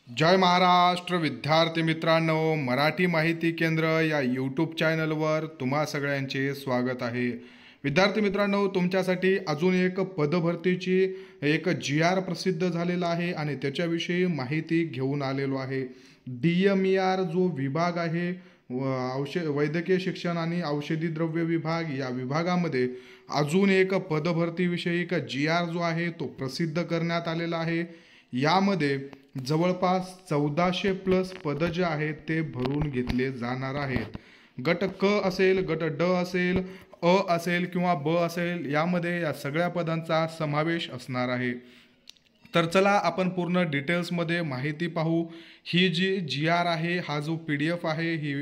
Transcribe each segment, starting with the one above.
जय महाराष्ट्र विद्यार्थी मित्रांनो, मराठी माहिती केंद्र या यूट्यूब चॅनलवर तुम्हा सगळ्यांचे स्वागत आहे। विद्यार्थी मित्रांनो, तुमच्यासाठी अजून एक पदभरतीची एक जी.आर. प्रसिद्ध झालेला आहे आणि त्याच्याविषयी माहिती घेऊन आलेलो आहे। DMER जो विभाग आहे, वैद्यकीय शिक्षण आणि औषधी द्रव्य विभाग, या विभागामध्ये अजून एक पदभरतीविषयी एक जी.आर. जो आहे तो प्रसिद्ध करण्यात आलेला आहे। यामध्ये जवळपास 1400 प्लस पद जे आहेत ते भरून घेतले जाणार आहेत। गट क असेल, गट ड असेल, अ असेल किंवा ब असेल, यामध्ये या सगळ्या पदांचा समावेश असणार आहे। तर चला आपण पूर्ण डिटेल्समध्ये माहिती पाहू। ही जी जी.आर. आहे, हा जो PDF आहे, ही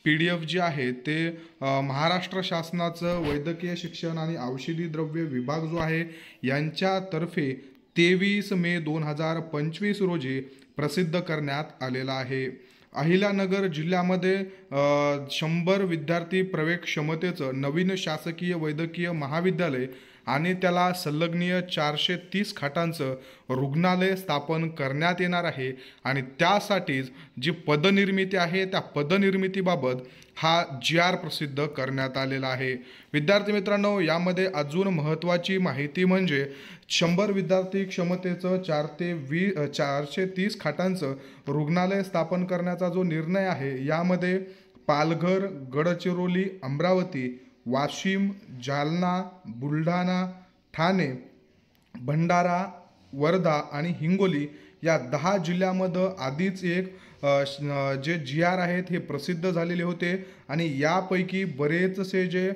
PDF जी आहे ते महाराष्ट्र शासनाचं वैद्यकीय शिक्षण आणि औषधी द्रव्य विभाग जो आहे यांच्यातर्फे 23 मे 2025 रोजी प्रसिद्ध करण्यात आलेला आहे। अहिल्यानगर जिल्ह्यामध्ये 100 विद्यार्थी प्रवेश क्षमतेचं नवीन शासकीय वैद्यकीय महाविद्यालय आणि त्याला संलग्नीय 430 खाटांचं रुग्णालय स्थापन करण्यात येणार आहे आणि त्यासाठीच जी पदनिर्मिती आहे त्या पदनिर्मितीबाबत हा जी.आर. प्रसिद्ध करण्यात आलेला आहे। विद्यार्थी मित्रांनो, यामध्ये अजून महत्त्वाची माहिती म्हणजे 100 विद्यार्थी क्षमतेचं 430 खाटांचं रुग्णालय स्थापन करण्याचा जो निर्णय आहे, यामध्ये पालघर, गडचिरोली, अमरावती, वाशिम, जालना, बुलढाणा, ठाणे, भंडारा, वर्धा आणि हिंगोली या 10 जिल्ह्यामध्ये आधीच एक जे जी.आर. आहेत हे प्रसिद्ध झालेले होते आणि यापैकी बरेचसे जे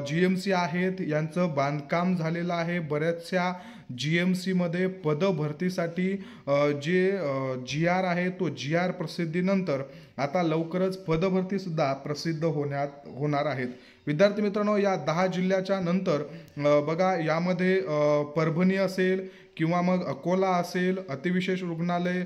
GMC आहेत यांचं बांधकाम झालेलं आहे। बऱ्याचशा GMCमध्ये पदभरतीसाठी जे जी.आर. आहे तो जी.आर. प्रसिद्धीनंतर आता लवकरच पदभरतीसुद्धा प्रसिद्ध होणार आहेत। विद्यार्थी मित्रांनो, या 10 जिल्ह्याच्या नंतर बघा, यामध्ये परभणी असेल किंवा मग अकोला असेल, अतिविशेष रुग्णालय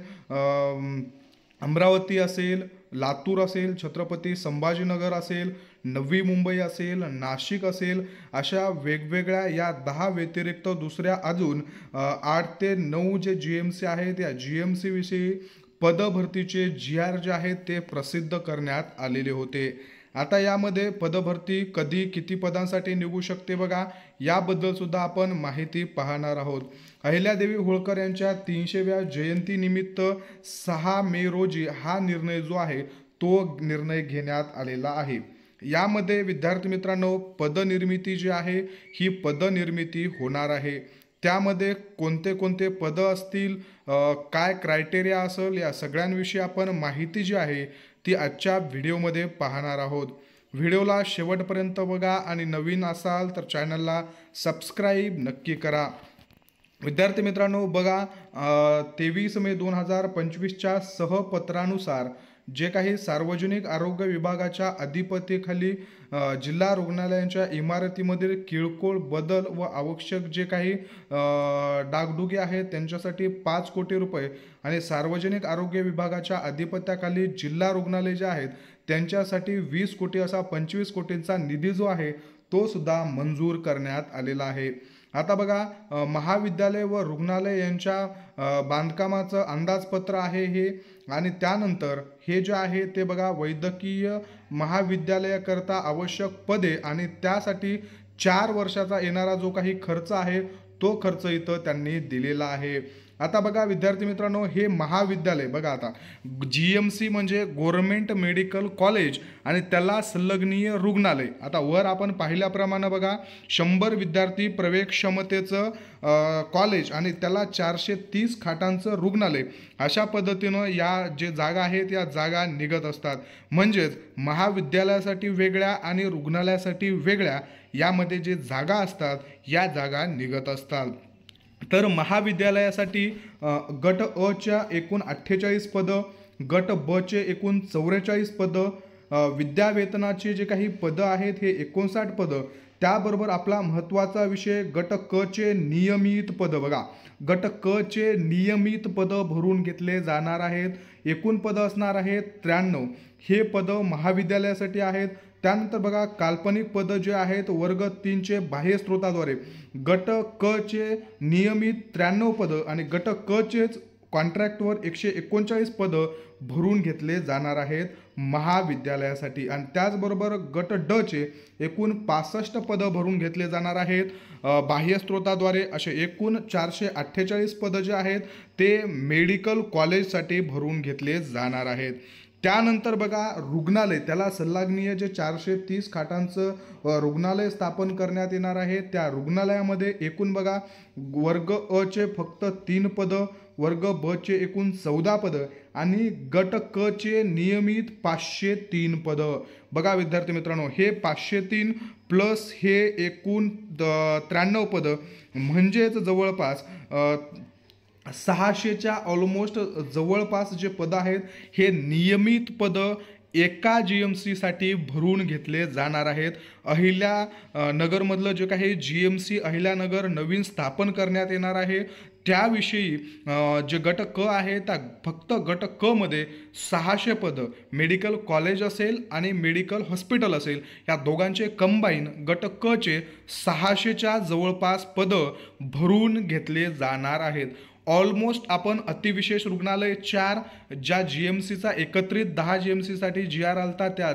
अमरावती असेल, लातूर असेल, छत्रपती संभाजीनगर असेल, नवी मुंबई असेल, नाशिक असेल, अशा वेगवेगळ्या या 10 व्यतिरिक्त दुसऱ्या अजून 8 ते 9 जे GMC आहेत, या GMC विषयी पदभरतीचे जी.आर. जे आहेत ते प्रसिद्ध करण्यात आलेले होते। आता यामध्ये पदभरती कधी किती पदांसाठी निघू शकते बघा, याबद्दल सुद्धा आपण माहिती पाहणार आहोत। अहिल्यादेवी होळकर यांच्या 300व्या जयंतीनिमित्त 6 मे रोजी हा निर्णय जो आहे तो निर्णय घेण्यात आलेला आहे। यामध्ये विद्यार्थी मित्रांनो, पदनिर्मिती जी आहे ही पदनिर्मिती होणार आहे। त्यामध्ये कोणते कोणते पदं असतील, काय क्रायटेरिया असेल, या सगळ्यांविषयी आपण माहिती जी आहे ती आजच्या व्हिडिओमध्ये पाहणार आहोत। व्हिडिओला शेवटपर्यंत बघा आणि नवीन असाल तर चॅनलला सबस्क्राईब नक्की करा। विद्यार्थी मित्रांनो बघा, 23 मे 2025च्या सहपत्रानुसार जे काही सार्वजनिक आरोग्य विभागाच्या अधिपतीखाली जिल्हा रुग्णालयांच्या इमारतीमधील किरकोळ बदल व आवश्यक जे काही डागडुगी आहेत त्यांच्यासाठी 5 कोटी रुपये आणि सार्वजनिक आरोग्य विभागाच्या अधिपत्याखाली जिल्हा रुग्णालय जे आहेत त्यांच्यासाठी 20 कोटी असा 25 कोटींचा निधी जो आहे तो सुद्धा मंजूर करण्यात आलेला आहे। आता बघा, महाविद्यालय व रुग्णालय यांच्या बांधकामाचं अंदाजपत्र आहे हे, आणि त्यानंतर हे जे आहे ते बघा, वैद्यकीय महाविद्यालयाकरता आवश्यक पदे आणि त्यासाठी 4 वर्षाचा येणारा जो काही खर्च आहे तो खर्च इथं त्यांनी दिलेला आहे। आता बघा विद्यार्थी मित्रांनो, हे महाविद्यालय बघा, आता GMC म्हणजे गव्हर्नमेंट मेडिकल कॉलेज आणि त्याला संलग्नीय रुग्णालय। आता वर आपण पाहिल्याप्रमाणे बघा, 100 विद्यार्थी प्रवेश क्षमतेचं कॉलेज आणि त्याला 430 खाटांचं रुग्णालय, अशा पद्धतीनं या जे जागा आहेत या जागा निघत असतात। म्हणजेच महाविद्यालयासाठी वेगळ्या आणि रुग्णालयासाठी वेगळ्या यामध्ये जे जागा असतात या जागा निघत असतात। तर महाविद्यालयासाठी गट अ च्या एकूण 48 पदं, गट ब चे एकूण 44 पदं, विद्यावेतनाचे जे काही पदं आहेत हे 59 पदं, त्याबरोबर आपला महत्त्वाचा विषय गट क चे नियमित पदं बघा, गट क चे नियमित पदं भरून घेतले जाणार आहेत। एकूण पदं असणार आहेत 93, हे पदं महाविद्यालयासाठी आहेत। त्यानंतर बघा, काल्पनिक पदं जे आहेत वर्ग 3 चे बाह्य स्रोताद्वारे, गट क चे नियमित 93 पदं आणि गट क चेच कॉन्ट्रॅक्टवर 139 पदं भरून घेतले जाणार आहेत महाविद्यालयासाठी. आणि त्याचबरोबर गट ड चे एकूण 65 पदं भरून घेतले जाणार आहेत बाह्य स्रोताद्वारे. असे एकूण 448 पदं जे आहेत ते मेडिकल कॉलेजसाठी भरून घेतले जाणार आहेत. त्यानंतर बघा रुग्णालय, त्याला संलग्नीय जे 430 खाटांचं रुग्णालय स्थापन करण्यात येणार आहे. त्या रुग्णालयामध्ये एकूण बघा वर्ग अ चे फक्त 3 पदं, वर्ग ब चे एकूण 14 पदं आणि गट क चे नियमित 503 पदं. बघा विद्यार्थी मित्रांनो, हे 503 प्लस हे एकूण 93 पदं म्हणजेच जवळपास 600च्या ऑलमोस्ट जवळपास जे पदं आहेत हे नियमित पदं एका GMCसाठी भरून घेतले जाणार आहेत. अहिल्यानगरमधलं जे काही GMC अहिल्यानगर नवीन स्थापन करण्यात येणार आहे त्याविषयी जे गट क आहे त्या फक्त गट क मध्ये 600 पदं मेडिकल कॉलेज असेल आणि मेडिकल हॉस्पिटल असेल या दोघांचे कंबाईन गट क चे 600च्या जवळपास पदं भरून घेतले जाणार आहेत. ऑलमोस्ट आपण अतिविशेष रुग्णालय 4 ज्या GMCचा एकत्रित 10 GMCसाठी GR आलता त्या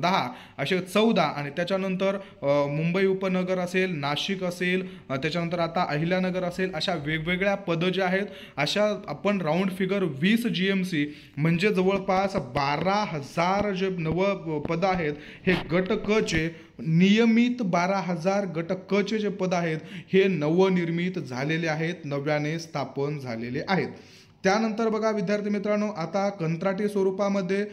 10 असे 14 आणि त्याच्यानंतर मुंबई उपनगर असेल, नाशिक असेल, त्याच्यानंतर आता अहिल्यानगर असेल, अशा वेगवेगळ्या पदं जे आहेत अशा आपण राऊंड फिगर 20 GMC म्हणजे जवळपास 12,000 जे नवं पदं आहेत हे गट क चे नियमित 12,000 गट क चे जे पद आहेत हे नवनिर्मित झालेले आहेत, नव्याने स्थापन झालेले आहेत. त्यानंतर बघा विद्यार्थी मित्रांनो, आता कंत्राटी स्वरूपामध्ये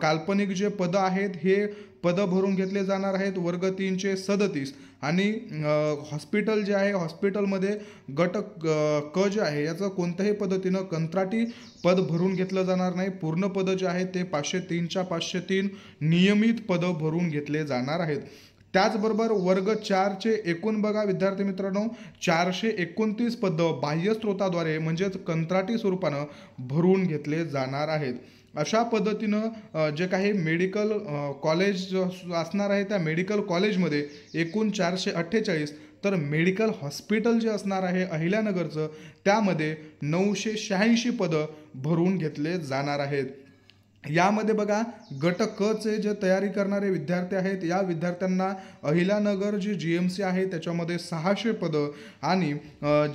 काल्पनिक जे पदं आहेत हे पदं भरून घेतले जाणार आहेत वर्ग 3 चे 37 आणि हॉस्पिटल जे आहे हॉस्पिटलमध्ये गट क जे आहे याचं कोणत्याही पद्धतीनं कंत्राटी पद भरून घेतलं जाणार नाही. पूर्ण पदं जे आहेत ते 503च्या 503 नियमित पदं भरून घेतले जाणार आहेत. त्याचबरोबर वर्ग 4 चे एकूण बघा विद्यार्थी मित्रांनो 429 पदं बाह्य स्रोताद्वारे म्हणजेच कंत्राटी स्वरूपानं भरून घेतले जाणार आहेत. अशा पद्धतीनं जे काही मेडिकल कॉलेज असणार आहे त्या मेडिकल कॉलेजमध्ये एकूण 448 तर मेडिकल हॉस्पिटल जे असणार आहे अहिल्यानगरचं त्यामध्ये 986 पदं भरून घेतले जाणार आहेत. यामध्ये बघा गट क चे जे तयारी करणारे विद्यार्थी आहेत या विद्यार्थ्यांना अहिल्यानगर जे GMC आहे त्याच्यामध्ये 600 पदं आणि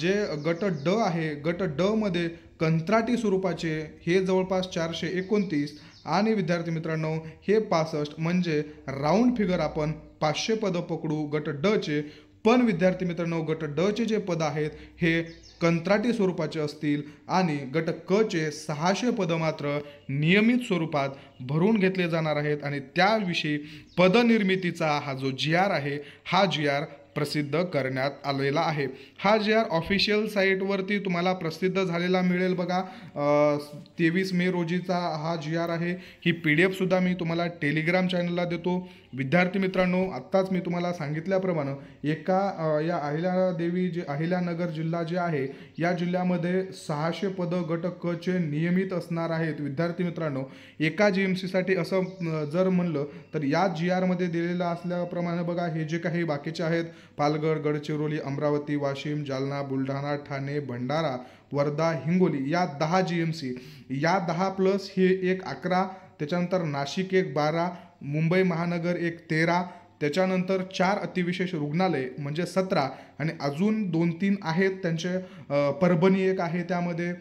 जे गट ड आहे गट ड मध्ये कंत्राटी स्वरूपाचे हे जवळपास 429 आणि विद्यार्थी मित्रांनो हे 65 म्हणजे राऊंड फिगर आपण 500 पदं पकडू गट ड चे. पण विद्यार्थी मित्रांनो गट ड चे जे पद आहेत हे कंत्राटी स्वरूपाचे असतील आणि गट क चे 600 पदं मात्र नियमित स्वरूपात भरून घेतले जाणार आहेत आणि त्याविषयी पदनिर्मितीचा हा जो GR आहे हा GR प्रसिद्ध करण्यात आलेला आहे. हा GR ऑफिशियल साईटवरती तुम्हाला प्रसिद्ध झालेला मिळेल बघा. 23 मे रोजीचा हा GR आहे. ही PDF सुद्धा मी तुम्हाला टेलिग्राम चॅनलला देतो. विद्यार्थी मित्रांनो आत्ताच मी तुम्हाला सांगितल्याप्रमाणे एका या अहिल्यादेवी जे अहिल्यानगर जिल्हा जे आहे या जिल्ह्यामध्ये 600 पदं गट क चे नियमित असणार आहेत. विद्यार्थी मित्रांनो एका GMCसाठी असं जर म्हणलं तर या GR मध्ये दिलेलं असल्याप्रमाणे बघा हे जे काही बाकीचे आहेत पालघर, गडचिरोली, अमरावती, वाशिम, जालना, बुलढाणा, ठाणे, भंडारा, वर्धा, हिंगोली या 10 GMC या 10 प्लस हे एक 11 त्याच्यानंतर नाशिक एक 12 मुंबई महानगर एक 13 त्याच्यानंतर 4 अतिविशेष रुग्णालय म्हणजे 17 आणि अजून 2-3 आहेत त्यांचे परभणी एक आहे त्यामध्ये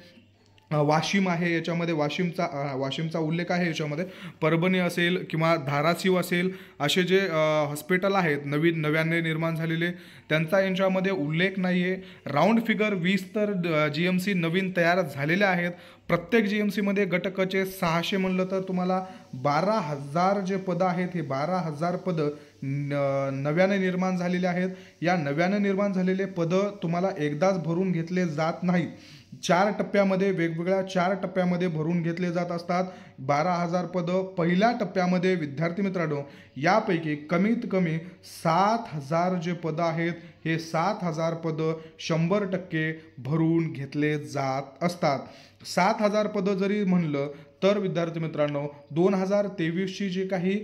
वाशिम आहे याच्यामध्ये वाशिमचा उल्लेख आहे याच्यामध्ये परभणी असेल किंवा धाराशिव असेल असे जे हॉस्पिटल आहेत नव्याने निर्माण झालेले त्यांचा यांच्यामध्ये उल्लेख नाही आहे. राऊंड फिगर 20 तर GMC नवीन तयार झालेले आहेत. प्रत्येक GMCमध्ये गट क चे 600 म्हणलं तर तुम्हाला 12,000 जे पदं आहेत हे 12,000 पदं नव्याने निर्माण झालेले आहेत. या नव्याने निर्माण झालेले पदं तुम्हाला एकदाच भरून घेतले जात नाहीत. 4 टप्प्यामध्ये वेगवेगळ्या 4 टप्प्यामध्ये भरून घेतले जात असतात. 12,000 पदं पहिल्या टप्प्यामध्ये विद्यार्थी मित्रांनो यापैकी कमीत कमी 7,000 जे पदं आहेत हे 7,000 पदं 100% भरून घेतले जात असतात. 7,000 पदं जरी म्हणलं तर विद्यार्थी मित्रांनो 2023ची जी काही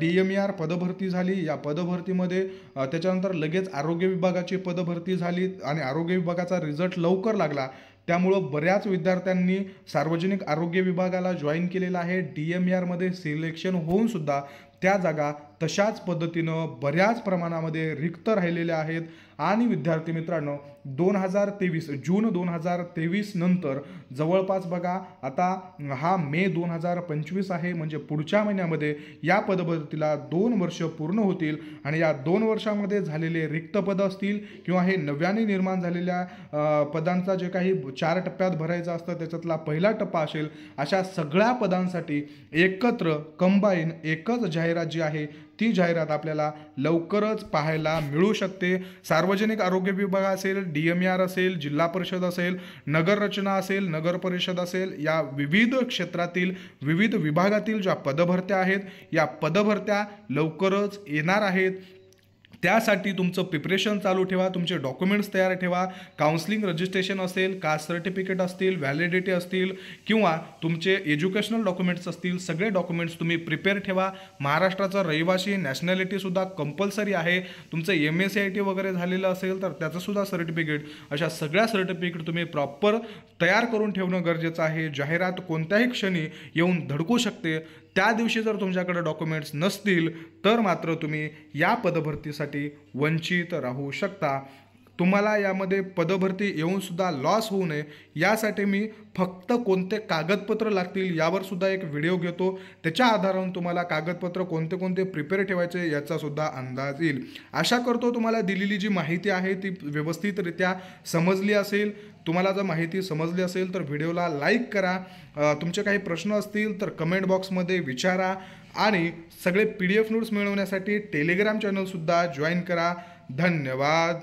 DMER पदभरती झाली, या पदभरतीमध्ये त्याच्यानंतर लगेच आरोग्य विभागाची पदभरती झाली आणि आरोग्य विभागाचा रिझल्ट लवकर लागला. त्यामुळं बऱ्याच विद्यार्थ्यांनी सार्वजनिक आरोग्य विभागाला जॉईन केलेलं आहे. DMERमध्ये सिलेक्शन होऊन सुद्धा त्या जागा तशाच पद्धतीनं बऱ्याच प्रमाणामध्ये रिक्त राहिलेल्या आहेत. आणि विद्यार्थी मित्रांनो 2023 जून 2023 नंतर जवळपास बघा आता हा मे 2025 आहे, म्हणजे पुढच्या महिन्यामध्ये या पदभरतीला 2 वर्ष पूर्ण होतील. आणि या 2 वर्षामध्ये झालेले रिक्त पदं असतील किंवा हे नव्याने निर्माण झालेल्या पदांचा जे काही 4 टप्प्यात भरायचं असतं त्याच्यातला पहिला टप्पा असेल, अशा सगळ्या पदांसाठी एकत्र कंबाईन एकच जाहिरात जी आहे ती जाहिरात आपल्याला लवकरच पाहायला मिळू शकते. सार्वजनिक आरोग्य विभाग असेल, DMER असेल, जिल्हा परिषद असेल, नगर रचना असेल, नगर परिषद असेल, या विविध क्षेत्रातील विविध विभागातील ज्या पदभरत्या आहेत या पदभरत्या लवकरच येणार आहेत. त्यासाठी तुमचं प्रिपरेशन चालू ठेवा, तुमचे डॉक्युमेंट्स तयार ठेवा. काउन्सिलिंग रजिस्ट्रेशन असेल, कास्ट सर्टिफिकेट असतील, व्हॅलिडिटी असतील किंवा तुमचे एज्युकेशनल डॉक्युमेंट्स असतील, सगळे डॉक्युमेंट्स तुम्ही प्रिपेअर ठेवा. महाराष्ट्राचा रहिवासी नॅशनॅलिटीसुद्धा कंपल्सरी आहे. तुमचं MSCIT वगैरे झालेलं असेल तर त्याचंसुद्धा सर्टिफिकेट, अशा सगळ्या सर्टिफिकेट तुम्ही प्रॉपर तयार करून ठेवणं गरजेचं आहे. जाहिरात कोणत्याही क्षणी येऊन धडकू शकते. त्या दिवशी जर तुमच्याकडे डॉक्युमेंट्स नसतील तर मात्र तुम्ही या पदभरतीसाठी वंचित राहू शकता. तुम्हाला यामध्ये पदभरती येऊन सुद्धा लॉस होऊ नये यासाठी मी फक्त कोणते कागदपत्र लागतील यावर सुद्धा एक व्हिडिओ घेतो. त्याच्या आधारावर तुम्हाला कागदपत्र कोणते कोणते प्रिपेअर ठेवायचे याचा सुद्धा अंदाज येईल. आशा करतो तुम्हाला दिलेली जी माहिती आहे ती व्यवस्थितरित्या समजली असेल. तुम्हाला जर माहिती समजली असेल तर व्हिडिओला लाईक करा. तुमचे काही प्रश्न असतील तर कमेंट बॉक्समध्ये विचारा. आणि सगळे PDF नोट्स मिळवण्यासाठी टेलिग्राम चॅनलसुद्धा जॉईन करा. धन्यवाद.